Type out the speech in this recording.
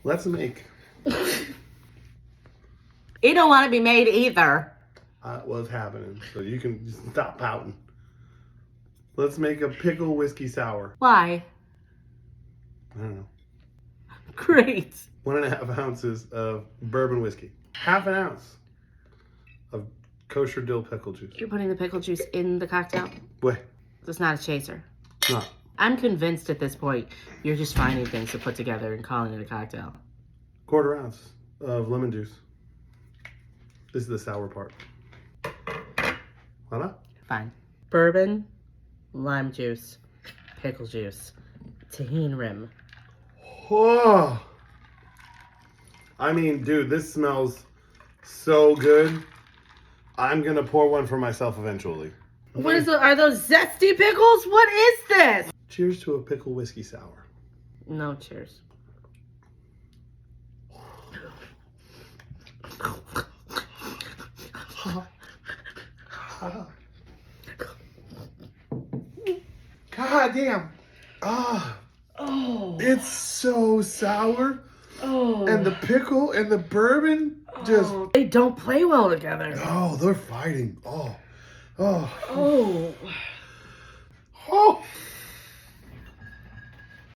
Let's make. It don't want to be made either. What's happening? So you can just stop pouting. Let's make a pickle whiskey sour. Why? I don't know. Great. 1.5 ounces of bourbon whiskey. 1/2 ounce of kosher dill pickle juice. You're putting the pickle juice in the cocktail? Wait. It's not a chaser. No. I'm convinced at this point you're just finding things to put together and calling it a cocktail. 1/4 ounce of lemon juice. This is the sour part. Voila. Fine. Bourbon, lime juice, pickle juice, Tajin rim. Oh. I mean, dude, this smells so good. I'm gonna pour one for myself eventually. What is are those zesty pickles? What is this? Cheers to a pickle whiskey sour. No cheers. God damn. Ah. Oh. It's so sour. Oh. And the pickle and the bourbon just... Oh, they don't play well together. Oh, they're fighting. Oh. Oh. Oh. Oh.